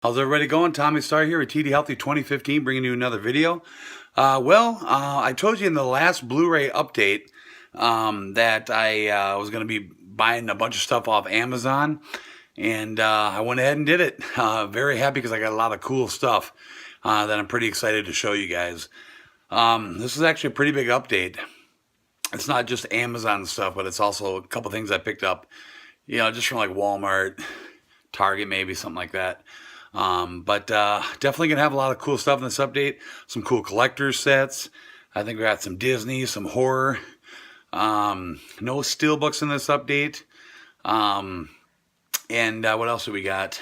How's everybody going? Tommy Star here with TD Healthy 2015, bringing you another video. I told you in the last Blu Ray update that I was going to be buying a bunch of stuff off Amazon, and I went ahead and did it. Very happy because I got a lot of cool stuff that I'm pretty excited to show you guys. This is actually a pretty big update. It's not just Amazon stuff, but it's also a couple things I picked up, just from like Walmart, Target, maybe something like that. Definitely gonna have a lot of cool stuff in this update. Some cool collector's sets. I think we got some Disney, some horror. No steelbooks in this update. What else do we got?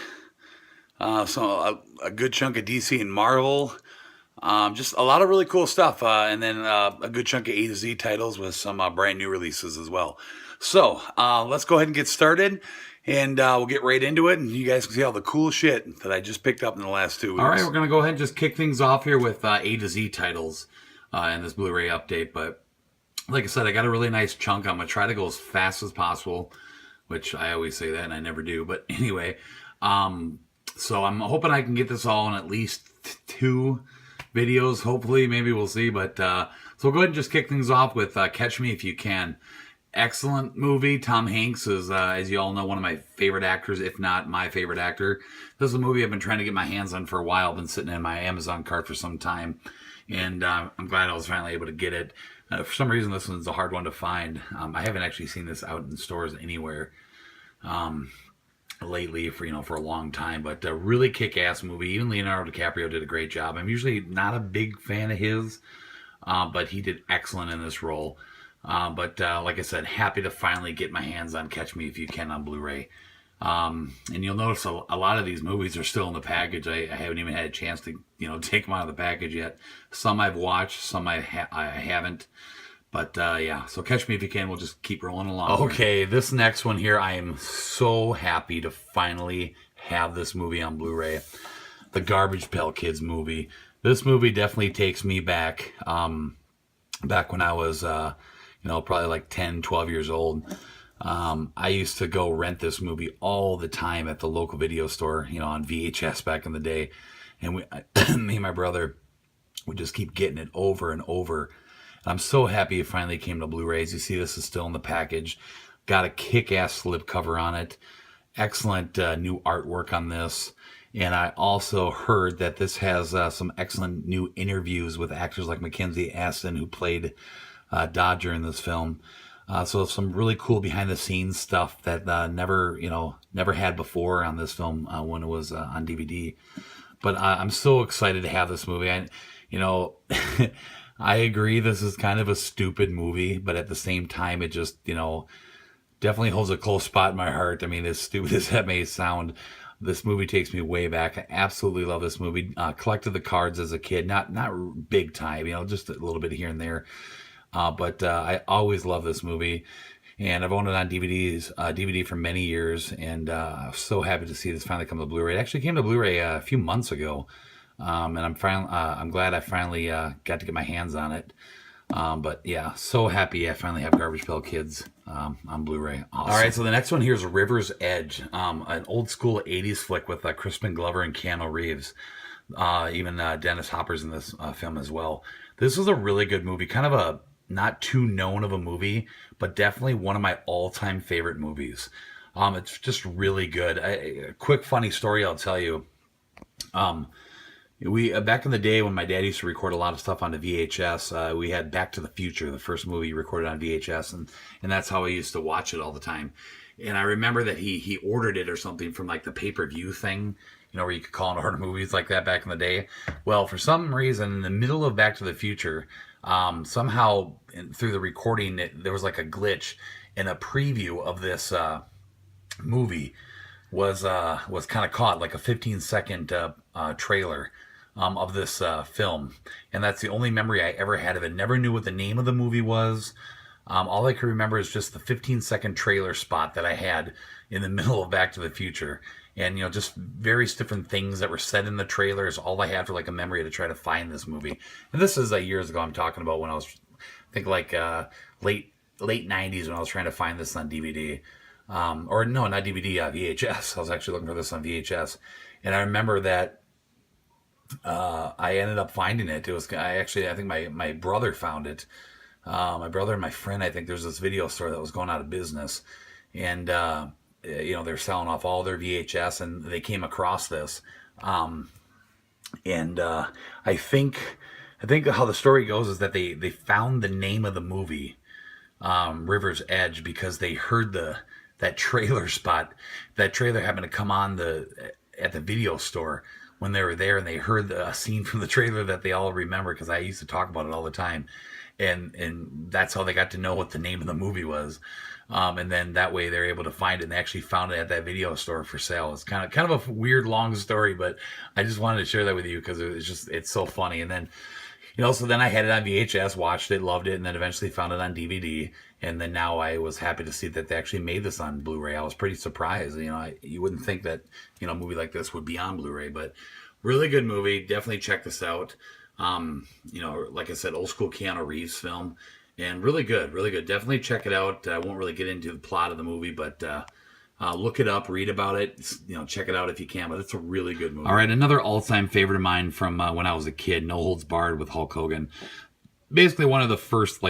A good chunk of DC and Marvel. Just a lot of really cool stuff. And then a good chunk of A to Z titles with some brand new releases as well. So let's go ahead and get started. And we'll get right into it, and you guys can see all the cool shit that I just picked up in the last 2 weeks. All right, we're going to go ahead and just kick things off here with A to Z titles in this Blu-ray update. But like I said, I got a really nice chunk. I'm going to try to go as fast as possible, which I always say that, and I never do. But anyway, so I'm hoping I can get this all in at least 2 videos, hopefully. Maybe we'll see. But so we'll go ahead and just kick things off with Catch Me If You Can. Excellent movie. Tom Hanks is, as you all know, one of my favorite actors, if not my favorite actor. This is a movie I've been trying to get my hands on for a while. Been sitting in my Amazon cart for some time, and I'm glad I was finally able to get it. For some reason, this one's a hard one to find. I haven't actually seen this out in stores anywhere lately for a long time, but a really kick-ass movie. Even Leonardo DiCaprio did a great job. I'm usually not a big fan of his, but he did excellent in this role. Like I said, happy to finally get my hands on Catch Me If You Can on Blu-ray. And you'll notice a lot of these movies are still in the package. I haven't even had a chance to, take them out of the package yet. Some I've watched, some I haven't. But, yeah, so Catch Me If You Can, we'll just keep rolling along. Okay, this next one here, I am so happy to finally have this movie on Blu-ray. The Garbage Pail Kids movie. This movie definitely takes me back, back when I was, probably like 10, 12 years old. I used to go rent this movie all the time at the local video store, on VHS back in the day. And me and my brother would just keep getting it over and over. And I'm so happy it finally came to Blu-rays. You see this is still in the package. Got a kick-ass slipcover on it. Excellent new artwork on this. And I also heard that this has some excellent new interviews with actors like Mackenzie Astin, who played Dodger in this film. So some really cool behind the scenes stuff that never had before on this film when it was on DVD. But I'm so excited to have this movie. I agree this is kind of a stupid movie, but at the same time it just, definitely holds a close spot in my heart. I mean, as stupid as that may sound, this movie takes me way back. I absolutely love this movie. Collected the cards as a kid, not big time, just a little bit here and there. But I always love this movie, and I've owned it on DVD for many years, and I'm so happy to see this finally come to Blu-ray. It actually came to Blu-ray a few months ago, and I'm glad I finally got to get my hands on it. But yeah, so happy I finally have Garbage Pail Kids on Blu-ray. Awesome. All right, so the next one here is River's Edge, an old school 80s flick with Crispin Glover and Keanu Reeves. Even Dennis Hopper's in this film as well. This was a really good movie, kind of a not too known of a movie, but definitely one of my all-time favorite movies. It's just really good. A quick funny story I'll tell you. We back in the day when my dad used to record a lot of stuff onto VHS, we had Back to the Future, the first movie recorded on VHS, and that's how I used to watch it all the time. And I remember that he ordered it or something from like the pay-per-view thing, where you could call and order movies like that back in the day. Well, for some reason, in the middle of Back to the Future, somehow through the recording, there was like a glitch, and a preview of this movie was kind of caught, like a 15-second trailer of this film. And that's the only memory I ever had of it. Never knew what the name of the movie was. All I can remember is just the 15-second trailer spot that I had in the middle of Back to the Future. And, just various different things that were said in the trailer is all I had for like a memory to try to find this movie. And this is years ago I'm talking about, when I was, I think, like late 90s, when I was trying to find this on DVD. Or no, not DVD, VHS. I was actually looking for this on VHS, and I remember that I ended up finding it. It was I think my brother found it. My brother and my friend. I think there's this video store that was going out of business, and they're selling off all their VHS, and they came across this. And I think how the story goes is that they found the name of the movie, River's Edge, because they heard that trailer spot. That trailer happened to come on at the video store when they were there, and they heard a scene from the trailer that they all remember, because I used to talk about it all the time, and that's how they got to know what the name of the movie was. And then that way they're able to find it, and they actually found it at that video store for sale. It's kind of a weird long story, but I just wanted to share that with you because it's so funny. And then, so then I had it on VHS, watched it, loved it, and then eventually found it on DVD. And then now I was happy to see that they actually made this on Blu-ray. I was pretty surprised. You wouldn't think that, a movie like this would be on Blu-ray, but really good movie. Definitely check this out. Like I said, old school Keanu Reeves film. And really good, really good. Definitely check it out. I won't really get into the plot of the movie, but look it up, read about it. Check it out if you can. But it's a really good movie. All right, another all-time favorite of mine from when I was a kid, No Holds Barred with Hulk Hogan. Basically one of the first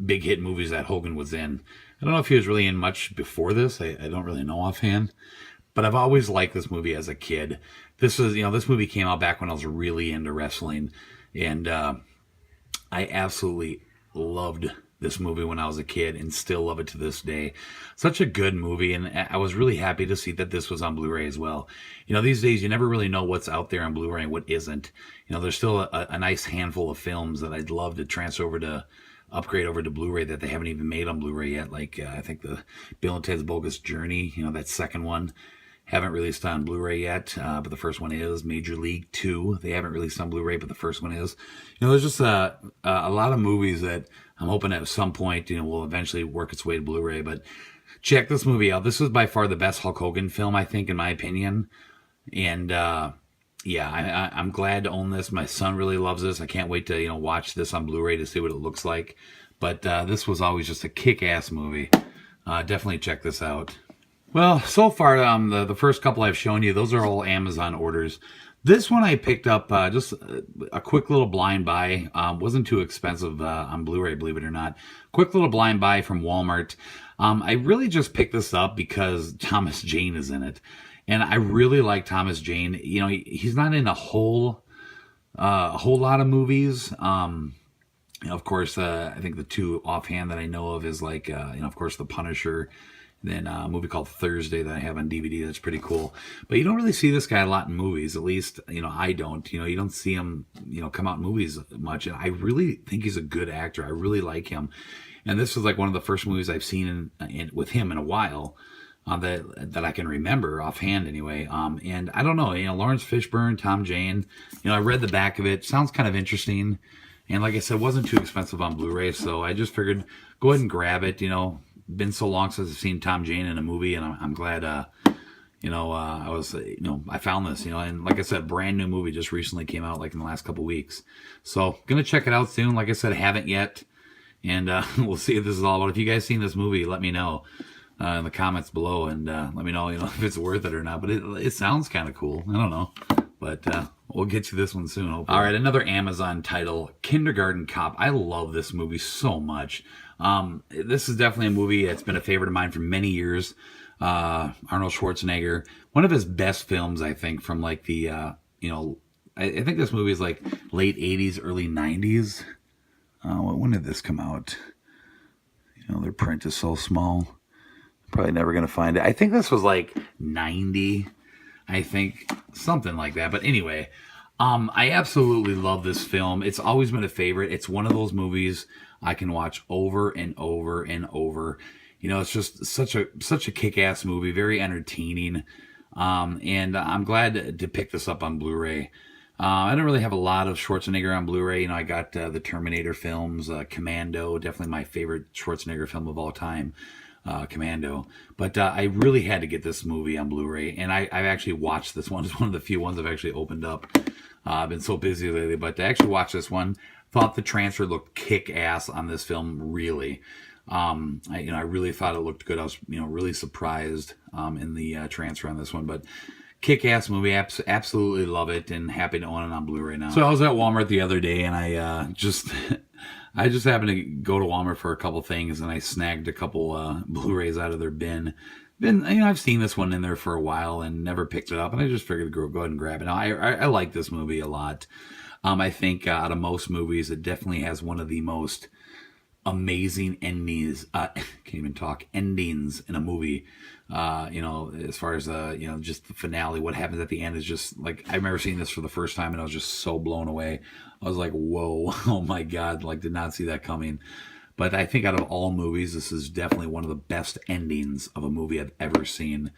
big hit movies that Hogan was in. I don't know if he was really in much before this. I don't really know offhand. But I've always liked this movie as a kid. This movie came out back when I was really into wrestling. And I absolutely loved this movie when I was a kid and still love it to this day. Such a good movie, and I was really happy to see that this was on Blu-ray as well. These days you never really know what's out there on Blu-ray and what isn't. There's still a nice handful of films that I'd love to upgrade over to Blu-ray that they haven't even made on Blu-ray yet. Like I think the Bill and Ted's Bogus Journey, that second one, haven't released on Blu-ray yet, but the first one is. Major League 2, they haven't released on Blu-ray, but the first one is. There's just a lot of movies that I'm hoping at some point, will eventually work its way to Blu-ray. But check this movie out. This is by far the best Hulk Hogan film, I think, in my opinion. And I'm glad to own this. My son really loves this. I can't wait to watch this on Blu-ray to see what it looks like. But this was always just a kick-ass movie. Definitely check this out. Well, so far, the first couple I've shown you, those are all Amazon orders. This one I picked up just a quick little blind buy. Wasn't too expensive on Blu-ray, believe it or not. Quick little blind buy from Walmart. I really just picked this up because Thomas Jane is in it. And I really like Thomas Jane. He's not in a whole lot of movies. Of course, I think the two offhand that I know of is of course, The Punisher. Then a movie called Thursday that I have on DVD that's pretty cool. But you don't really see this guy a lot in movies. At least, I don't. You don't see him, come out in movies much. And I really think he's a good actor. I really like him. And this was one of the first movies I've seen with him in a while that I can remember offhand anyway. And I don't know, Lawrence Fishburne, Tom Jane. I read the back of it. Sounds kind of interesting. And like I said, it wasn't too expensive on Blu-ray. So I just figured go ahead and grab it, Been so long since I've seen Tom Jane in a movie, and I'm glad, I found this, and like I said, brand new movie just recently came out in the last couple weeks. So gonna check it out soon. Like I said, I haven't yet, and we'll see what this is all about. If you guys seen this movie, let me know in the comments below, and let me know, if it's worth it or not. But it sounds kind of cool. I don't know, but we'll get to this one soon, hopefully. All right, another Amazon title, Kindergarten Cop. I love this movie so much. This is definitely a movie that's been a favorite of mine for many years. Arnold Schwarzenegger, one of his best films, I think, from I think this movie is late 80s, early 90s. When did this come out? Their print is so small. Probably never going to find it. I think this was 90, I think, something like that. But anyway, I absolutely love this film. It's always been a favorite. It's one of those movies I can watch over and over and over. It's just such a kick-ass movie, very entertaining. And I'm glad to pick this up on Blu-ray. I don't really have a lot of Schwarzenegger on Blu-ray. I got the Terminator films, Commando, definitely my favorite Schwarzenegger film of all time, Commando. But I really had to get this movie on Blu-ray, and I've actually watched this one. It's one of the few ones I've actually opened up. I've been so busy lately, but to actually watch this one, thought the transfer looked kick-ass on this film, really. I really thought it looked good. I was really surprised in the transfer on this one, but kick-ass movie, absolutely love it, and happy to own it on Blu-ray now. So I was at Walmart the other day, and I just I just happened to go to Walmart for a couple things, and I snagged a couple Blu-rays out of their bin. I've seen this one in there for a while and never picked it up, and I just figured to go ahead and grab it. Now, I like this movie a lot. I think out of most movies, it definitely has one of the most amazing endings. Can't even talk. Endings in a movie. As far as just the finale, what happens at the end is just like, I remember seeing this for the first time and I was just so blown away. I was like, whoa, oh my God, like did not see that coming. But I think out of all movies, this is definitely one of the best endings of a movie I've ever seen.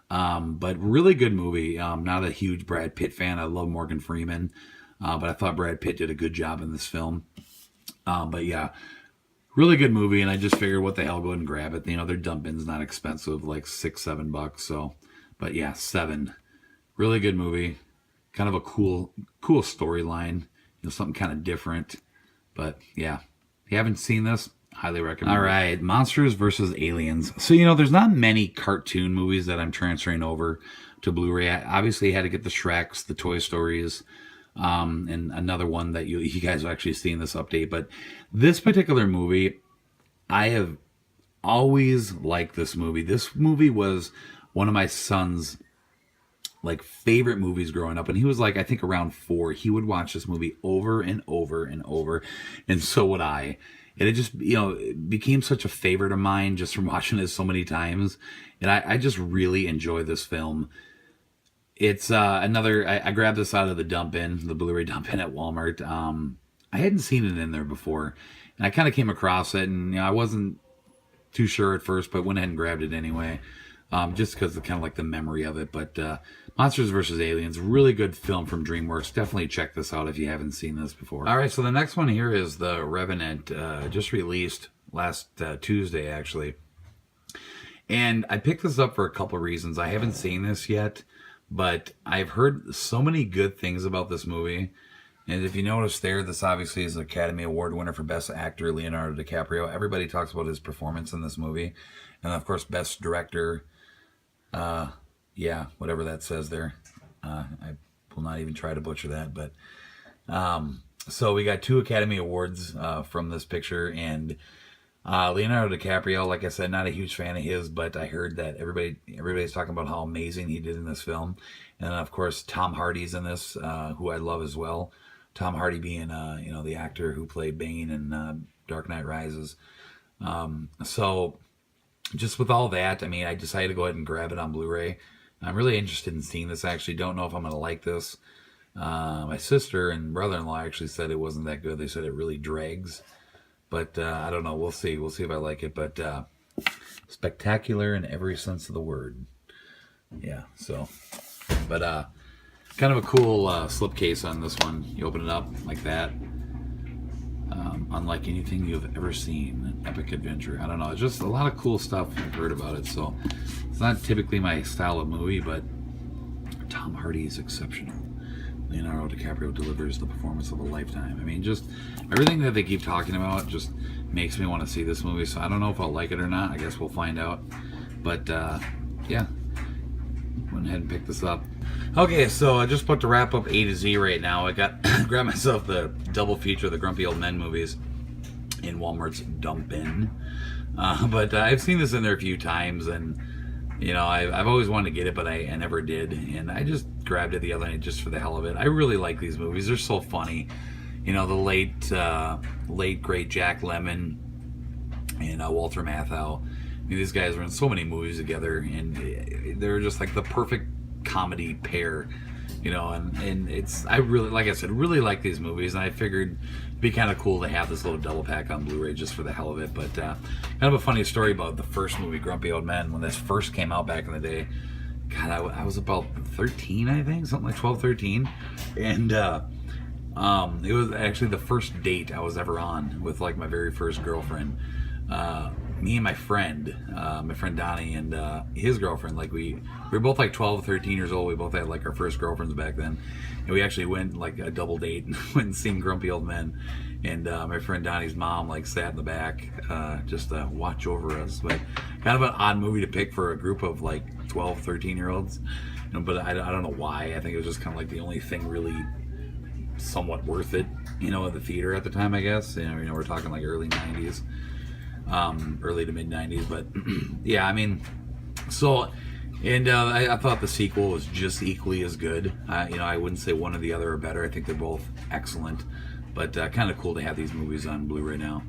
But really good movie. Not a huge Brad Pitt fan. I love Morgan Freeman. But I thought Brad Pitt did a good job in this film. But yeah, really good movie. And I just figured, what the hell, go ahead and grab it. Their dump bin's not expensive, like $6-7. So, but yeah, $7. Really good movie. Kind of a cool storyline. Something kind of different. But yeah, if you haven't seen this, highly recommend. All right, Monsters versus Aliens. So, there's not many cartoon movies that I'm transferring over to Blu-ray. I obviously had to get the Shreks, the Toy Stories, and another one that you guys have actually seen this update. But this particular movie, I have always liked this movie. This movie was one of my son's favorite movies growing up, and he was I think around 4. He would watch this movie over and over and over, and so would I. And it just it became such a favorite of mine just from watching it so many times. And I just really enjoy this film. It's another, I grabbed this out of the dump bin, the Blu-ray dump bin at Walmart. I hadn't seen it in there before, and I kind of came across it, and I wasn't too sure at first, but went ahead and grabbed it anyway, just because of kind of the memory of it. But Monsters vs. Aliens, really good film from DreamWorks. Definitely check this out if you haven't seen this before. All right, so the next one here is The Revenant, just released last Tuesday, actually. And I picked this up for a couple reasons. I haven't seen this yet, but I've heard so many good things about this movie. And if you notice there, this obviously is an Academy Award winner for Best Actor, Leonardo DiCaprio. Everybody talks about his performance in this movie. And of course, Best Director, whatever that says there. I will not even try to butcher that. But so we got 2 Academy Awards from this picture. And Leonardo DiCaprio, like I said, not a huge fan of his, but I heard that everybody's talking about how amazing he did in this film. And then, of course, Tom Hardy's in this, who I love as well. Tom Hardy being, the actor who played Bane in Dark Knight Rises. So just with all that, I decided to go ahead and grab it on Blu-ray. I'm really interested in seeing this. I actually don't know if I'm going to like this. My sister and brother-in-law actually said it wasn't that good. They said it really drags. But I don't know. We'll see. We'll see if I like it. But spectacular in every sense of the word. Yeah, so. But kind of a cool slipcase on this one. You open it up like that. Unlike anything you've ever seen. An epic adventure. I don't know. It's just a lot of cool stuff I've heard about it. So it's not typically my style of movie, but Tom Hardy is exceptional. Leonardo DiCaprio delivers the performance of a lifetime. Just everything that they keep talking about just makes me want to see this movie. So I don't know if I'll like it or not. I guess we'll find out. But yeah, went ahead and picked this up. Okay, so I just put to wrap up A to Z right now. I got grabbed myself the double feature of the Grumpy Old Men movies in Walmart's dump bin. But I've seen this in there a few times, and I've always wanted to get it, but I never did. And I just grabbed it the other night just for the hell of it. I really like these movies. They're so funny. The late great Jack Lemmon and Walter Matthau. These guys were in so many movies together, and they're just the perfect comedy pair. And it's, I really, like I said, really like these movies, and I figured it'd be kind of cool to have this little double pack on Blu-ray just for the hell of it. But kind of a funny story about the first movie, Grumpy Old Men, when this first came out back in the day. God, I was about 13, I think, something like 12, 13, and it was actually the first date I was ever on with my very first girlfriend. me and my friend Donnie and his girlfriend, like we were both like 12, 13 years old. We both had like our first girlfriends back then, and we actually went like a double date and went and seen Grumpy Old Men. And my friend Donnie's mom like sat in the back just to watch over us. But kind of an odd movie to pick for a group of like 12, 13-year-olds. You know, but I don't know why. I think it was just kind of like the only thing really somewhat worth it, you know, at the theater at the time, I guess. You know, we're talking like early 90s, early to mid 90s. But yeah, I mean, so, and I thought the sequel was just equally as good. You know, I wouldn't say one or the other are better. I think they're both excellent. But kind of cool to have these movies on Blu-ray now.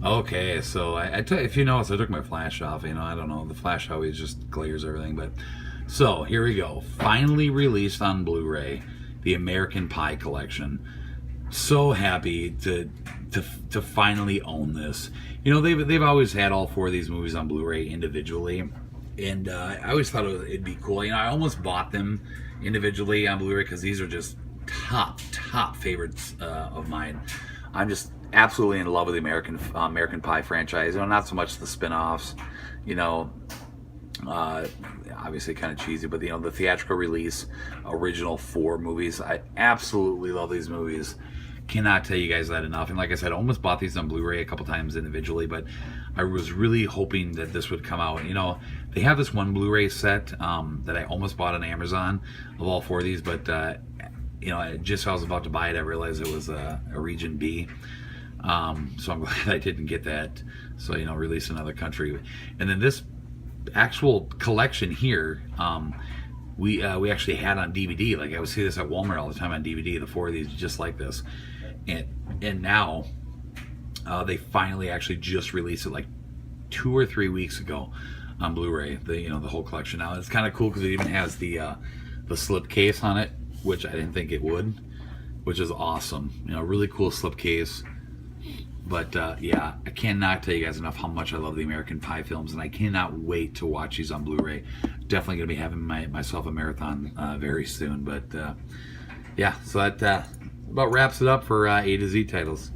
Okay, so if you notice, I took my flash off. You know, I don't know, the flash always just glares everything. But so here we go. Finally released on Blu-ray, the American Pie collection. So happy to finally own this. You know, they've always had all four of these movies on Blu-ray individually, and I always thought it'd be cool. You know, I almost bought them individually on Blu-ray because these are just top favorites of mine. I'm just absolutely in love with the American Pie franchise. You know, not so much the spin-offs, you know, obviously kind of cheesy, but you know, the theatrical release original four movies, I absolutely love these movies. Cannot tell you guys that enough. And like I said, I almost bought these on Blu-ray a couple times individually, but I was really hoping that this would come out. You know, they have this one Blu-ray set that I almost bought on Amazon of all four of these, but you know, just as I was about to buy it, I realized it was a region B. So I'm glad I didn't get that. So, you know, released in another country. And then this actual collection here, we actually had on DVD. Like I would see this at Walmart all the time on DVD, the four of these just like this. And now they finally actually just released it like 2 or 3 weeks ago on Blu-ray. The whole collection. Now it's kind of cool because it even has the slip case on it, which I didn't think it would, which is awesome. You know, really cool slipcase. But yeah, I cannot tell you guys enough how much I love the American Pie films, and I cannot wait to watch these on Blu-ray. Definitely going to be having myself a marathon very soon. But yeah, so that about wraps it up for A to Z titles.